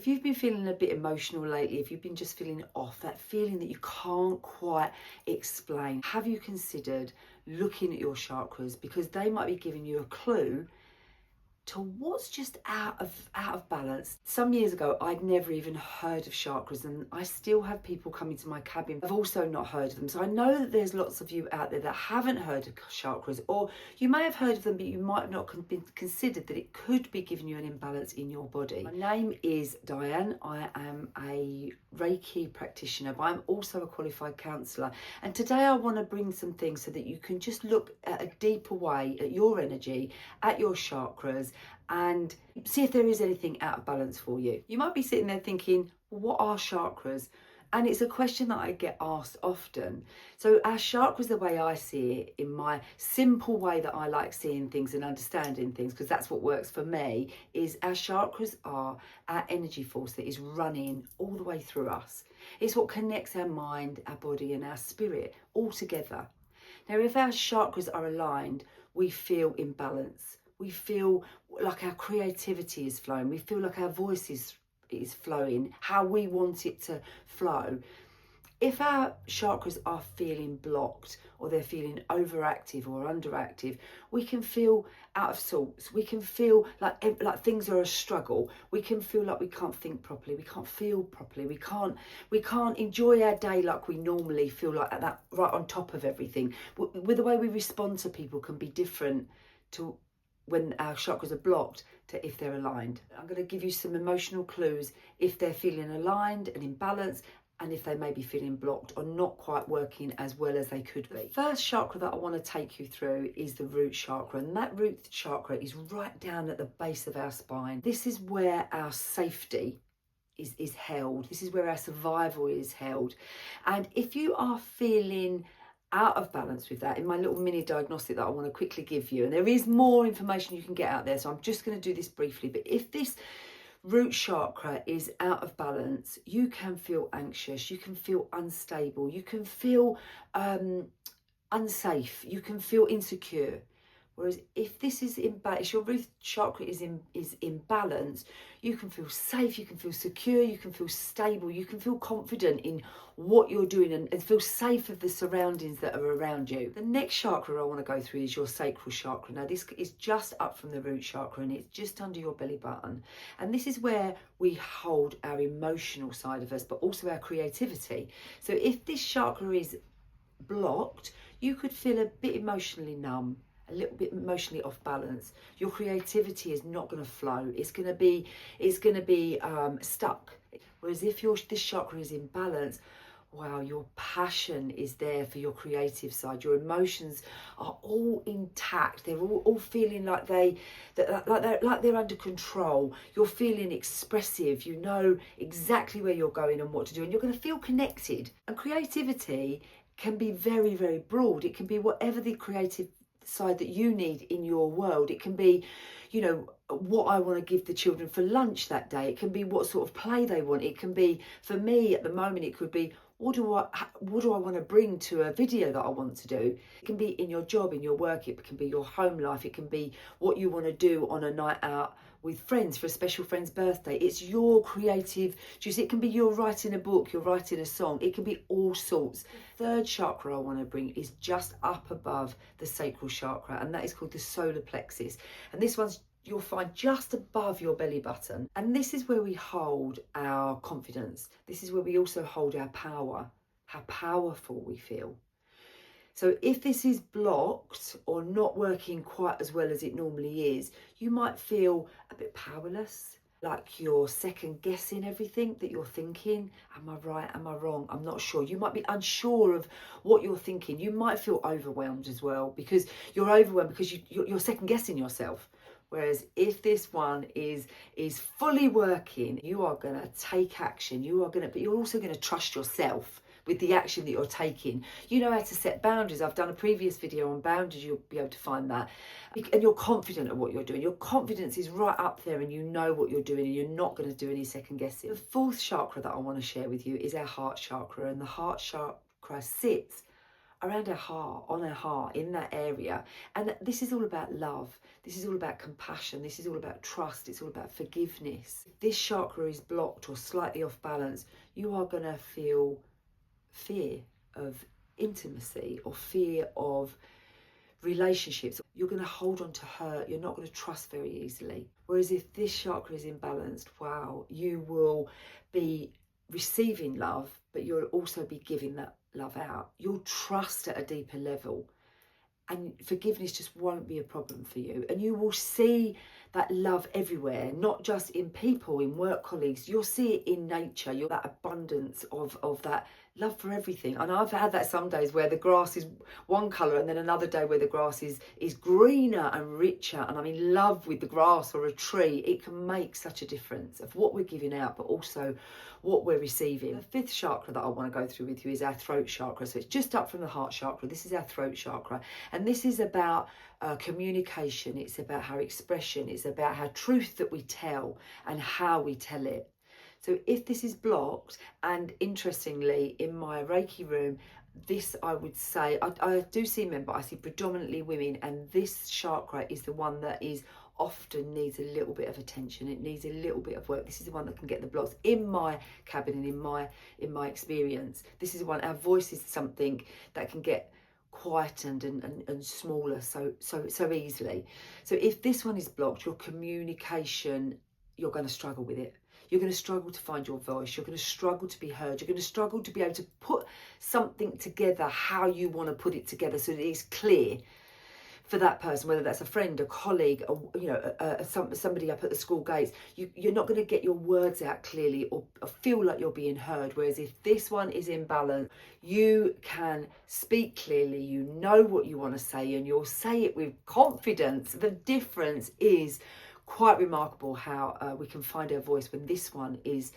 If you've been feeling a bit emotional lately, if you've been just feeling off, that feeling that you can't quite explain, have you considered looking at your chakras? Because they might be giving you a clue to what's just out of balance. Some years ago, I'd never even heard of chakras, and I still have people coming to my cabin I've also not heard of them. So I know that there's lots of you out there that haven't heard of chakras, or you may have heard of them, but you might have not been considered that it could be giving you an imbalance in your body. My name is Diane. I am a Reiki practitioner, but I'm also a qualified counsellor. And today I want to bring some things so that you can just look at a deeper way at your energy, at your chakras, and see if there is anything out of balance for you. You might be sitting there thinking, well, what are chakras? And it's a question that I get asked often. So our chakras, the way I see it, in my simple way that I like seeing things and understanding things, because that's what works for me, is our chakras are our energy force that is running all the way through us. It's what connects our mind, our body and our spirit all together. Now, if our chakras are aligned, we feel in balance. We feel like our creativity is flowing. We feel like our voice is flowing, how we want it to flow. If our chakras are feeling blocked, or they're feeling overactive or underactive, we can feel out of sorts. We can feel like things are a struggle. We can feel like we can't think properly. We can't feel properly. We can't enjoy our day like we normally feel, like that, right on top of everything. With the way we respond to people can be different to when our chakras are blocked to if they're aligned. I'm going to give you some emotional clues if they're feeling aligned and in balance, and if they may be feeling blocked or not quite working as well as they could be. The first chakra that I want to take you through is the root chakra, and that root chakra is right down at the base of our spine. This is where our safety is held. This is where our survival is held. And if you are feeling out of balance with that, in my little mini diagnostic that I want to quickly give you, and there is more information you can get out there, so I'm just going to do this briefly, but if this root chakra is out of balance, you can feel anxious, you can feel unstable, you can feel unsafe, you can feel insecure. Whereas if this is in balance, your root chakra is in balance, you can feel safe, you can feel secure, you can feel stable, you can feel confident in what you're doing, and feel safe of the surroundings that are around you. The next chakra I want to go through is your sacral chakra. Now this is just up from the root chakra, and it's just under your belly button. And this is where we hold our emotional side of us, but also our creativity. So if this chakra is blocked, you could feel a bit emotionally numb, a little bit emotionally off balance. Your creativity is not going to flow. It's going to be stuck. Whereas if this chakra is in balance, wow, your passion is there for your creative side. Your emotions are all intact. They're all feeling like they're under control. You're feeling expressive. You know exactly where you're going and what to do, and you're going to feel connected. And creativity can be very, very broad. It can be whatever the creative side that you need in your world. It can be, what I want to give the children for lunch that day. It can be what sort of play they want. It can be, for me at the moment, it could be, what do I want to bring to a video that I want to do? It can be in your job, in your work. It can be your home life. It can be what you want to do on a night out with friends for a special friend's birthday. It's your creative juice. It can be you're writing a book, you're writing a song. It can be all sorts. The third chakra I want to bring is just up above the sacral chakra, and that is called the solar plexus. And this one's you'll find just above your belly button. And this is where we hold our confidence. This is where we also hold our power, how powerful we feel. So if this is blocked or not working quite as well as it normally is, you might feel a bit powerless, like you're second guessing everything that you're thinking. Am I right? Am I wrong? I'm not sure. You might be unsure of what you're thinking. You might feel overwhelmed as well, because you're overwhelmed because you're second guessing yourself. Whereas if this one is fully working, you are going to take action. But you're also going to trust yourself with the action that you're taking. You know how to set boundaries. I've done a previous video on boundaries. You'll be able to find that. And you're confident of what you're doing. Your confidence is right up there, and you know what you're doing, and you're not going to do any second guessing. The fourth chakra that I want to share with you is our heart chakra, and the heart chakra sits around our heart, on our heart, in that area. And this is all about love. This is all about compassion. This is all about trust. It's all about forgiveness. If this chakra is blocked or slightly off balance, you are going to feel fear of intimacy or fear of relationships. You're going to hold on to hurt. You're not going to trust very easily. Whereas if this chakra is imbalanced, wow, you will be receiving love, but you'll also be giving that love out. You'll trust at a deeper level, and forgiveness just won't be a problem for you. And you will see that love everywhere, not just in people, in work colleagues. You'll see it in nature. You'll that abundance of that love for everything. And I've had that some days where the grass is one colour, and then another day where the grass is greener and richer, and I'm in love with the grass or a tree. It can make such a difference of what we're giving out, but also what we're receiving. The fifth chakra that I want to go through with you is our throat chakra. So it's just up from the heart chakra. This is our throat chakra, and this is about communication. It's about our expression. It's about our truth that we tell and how we tell it. So if this is blocked, and interestingly, in my Reiki room, this I would say, I do see men, but I see predominantly women, and this chakra is the one that is often needs a little bit of attention. It needs a little bit of work. This is the one that can get the blocks in my cabin and in my experience. This is the one, our voice is something that can get quietened and smaller so easily. So if this one is blocked, your communication, you're going to struggle with it. You're going to struggle to find your voice. You're going to struggle to be heard. You're going to struggle to be able to put something together how you want to put it together so that it's clear for that person, whether that's a friend, a colleague, somebody up at the school gates. You're not going to get your words out clearly or feel like you're being heard. Whereas if this one is in balance, you can speak clearly, you know what you want to say, and you'll say it with confidence. The difference is quite remarkable how we can find our voice when this one is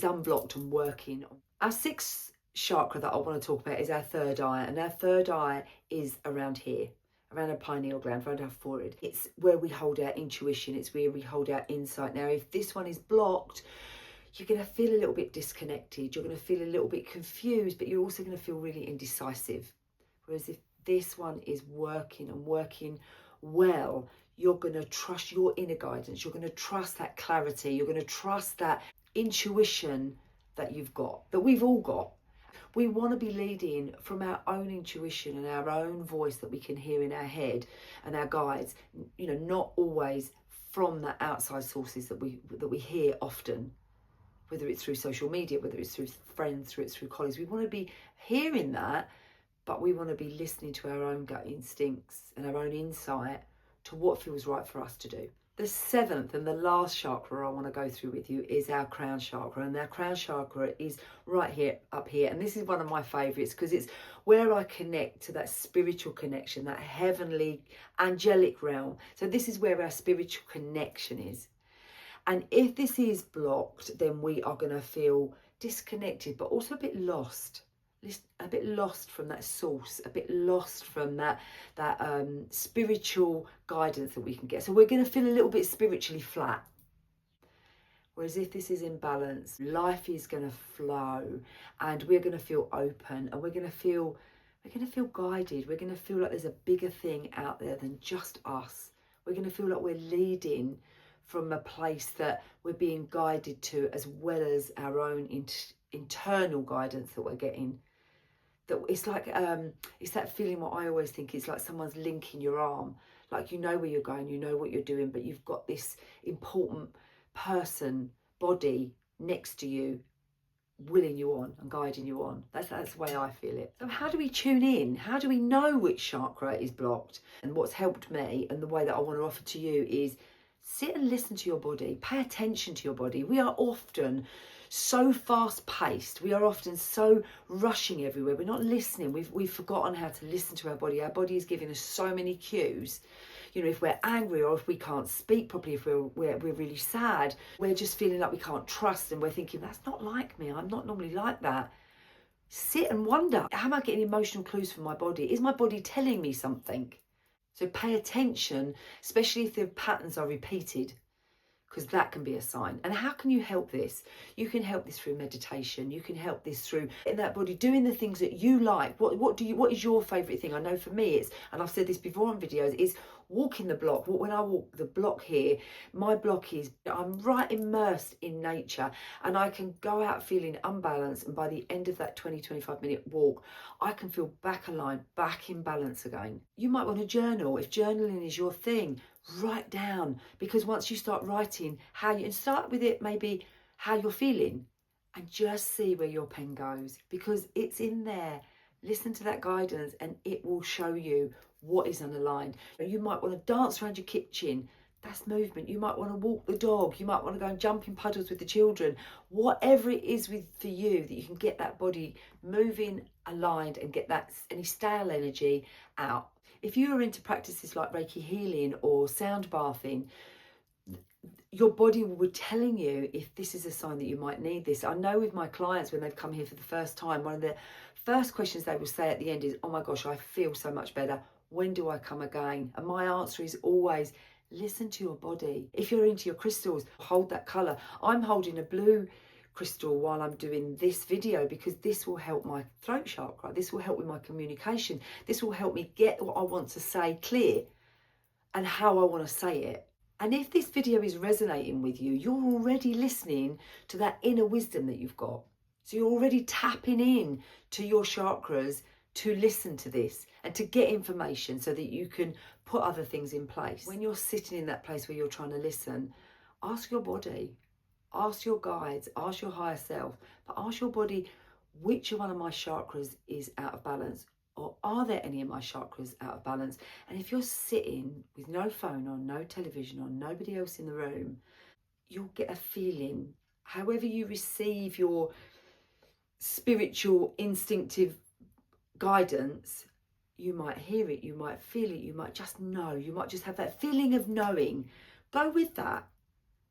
unblocked and working. Our sixth chakra that I want to talk about is our third eye, and our third eye is around here, around our pineal gland, around our forehead. It's where we hold our intuition. It's where we hold our insight. Now, if this one is blocked, you're going to feel a little bit disconnected. You're going to feel a little bit confused, but you're also going to feel really indecisive. Whereas if this one is working and working well, you're going to trust your inner guidance. You're going to trust that clarity. You're going to trust that intuition that you've got, that we've all got. We want to be leading from our own intuition and our own voice that we can hear in our head and our guides, not always from the outside sources that we hear often, whether it's through social media, whether it's through friends, whether it's through colleagues. We want to be hearing that, but we want to be listening to our own gut instincts and our own insight to what feels right for us to do. The seventh and the last chakra I want to go through with you is our crown chakra, and our crown chakra is right here, up here, and this is one of my favourites because it's where I connect to that spiritual connection, that heavenly, angelic realm. So this is where our spiritual connection is. And if this is blocked, then we are going to feel disconnected, but also a bit lost from that source, a bit lost from that spiritual guidance that we can get. So we're going to feel a little bit spiritually flat. Whereas if this is in balance, life is going to flow, and we're going to feel open, and we're going to feel guided. We're going to feel like there's a bigger thing out there than just us. We're going to feel like we're leading from a place that we're being guided to, as well as our own internal guidance that we're getting. That it's like it's that feeling, what I always think is like someone's linking your arm, like you know where you're going, you know what you're doing, but you've got this important person, body next to you, willing you on and guiding you on. That's the way I feel it. So how do we tune in? How do we know which chakra is blocked? And what's helped me, and the way that I want to offer to you, is sit and listen to your body. Pay attention to your body. We are often so fast paced. We are often so rushing everywhere. We're not listening. We've forgotten how to listen to our body. Our body is giving us so many cues. If we're angry, or if we can't speak properly, if we're really sad, we're just feeling like we can't trust, and we're thinking, that's not like me. I'm not normally like that. Sit and wonder, am I getting emotional clues from my body? Is my body telling me something? So pay attention, especially if the patterns are repeated, because that can be a sign. And how can you help this? You can help this through meditation. You can help this through in that body, doing the things that you like. What is your favourite thing? I know for me it's, and I've said this before on videos, is walking the block. When I walk the block here, my block is, I'm right immersed in nature, and I can go out feeling unbalanced, and by the end of that 20-25 minute walk, I can feel back aligned, back in balance again. You might want to journal. If journaling is your thing, write down, because once you start writing how you, and start with it maybe how you're feeling, and just see where your pen goes, because it's in there. Listen to that guidance and it will show you what is unaligned. You might want to dance around your kitchen. That's movement. You might want to walk the dog. You might want to go and jump in puddles with the children. Whatever it is for you, that you can get that body moving, aligned, and get that any stale energy out. If you are into practices like Reiki healing or sound bathing, your body will be telling you if this is a sign that you might need this. I know with my clients, when they've come here for the first time, one of the first questions they will say at the end is, oh my gosh, I feel so much better. When do I come again? And my answer is always, listen to your body. If you're into your crystals, hold that colour. I'm holding a blue crystal while I'm doing this video, because this will help my throat chakra. This will help with my communication. This will help me get what I want to say clear and how I want to say it. And if this video is resonating with you, you're already listening to that inner wisdom that you've got. So you're already tapping in to your chakras to listen to this and to get information so that you can put other things in place. When you're sitting in that place where you're trying to listen, ask your body, ask your guides, ask your higher self, but ask your body, which one of my chakras is out of balance? Or are there any of my chakras out of balance? And if you're sitting with no phone on, no television on, nobody else in the room, you'll get a feeling. However you receive your spiritual, instinctive guidance, you might hear it, you might feel it, you might just know, you might just have that feeling of knowing. Go with that.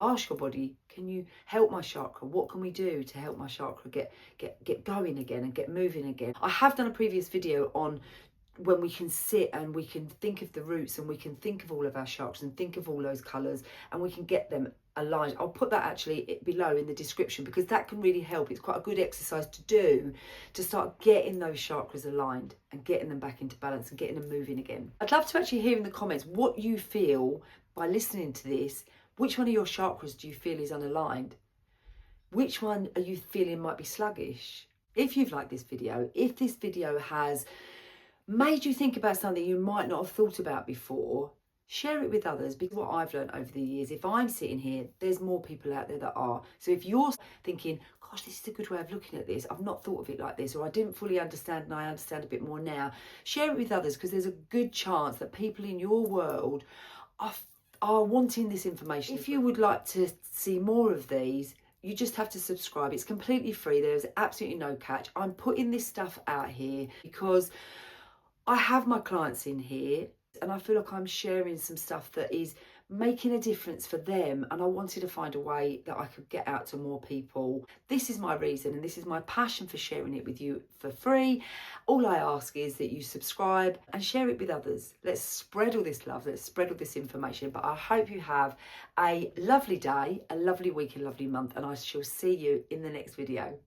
Ask your body, can you help my chakra? What can we do to help my chakra get going again and get moving again? I have done a previous video on when we can sit and we can think of the roots and we can think of all of our chakras and think of all those colours and we can get them aligned. I'll put that actually below in the description, because that can really help. It's quite a good exercise to do to start getting those chakras aligned and getting them back into balance and getting them moving again. I'd love to actually hear in the comments what you feel by listening to this. Which one of your chakras do you feel is unaligned? Which one are you feeling might be sluggish? If you've liked this video, if this video has made you think about something you might not have thought about before, share it with others, because what I've learned over the years, if I'm sitting here, there's more people out there that are. So if you're thinking, gosh, this is a good way of looking at this, I've not thought of it like this, or I didn't fully understand and I understand a bit more now, share it with others, because there's a good chance that people in your world are wanting this information. If you would like to see more of these, you just have to subscribe. It's completely free. There's absolutely no catch. I'm putting this stuff out here because I have my clients in here and I feel like I'm sharing some stuff that is making a difference for them, and I wanted to find a way that I could get out to more people. This is my reason and this is my passion for sharing it with you for free. All I ask is that you subscribe and share it with others. Let's spread all this love, let's spread all this information. But I hope you have a lovely day, a lovely week, a lovely month, and I shall see you in the next video.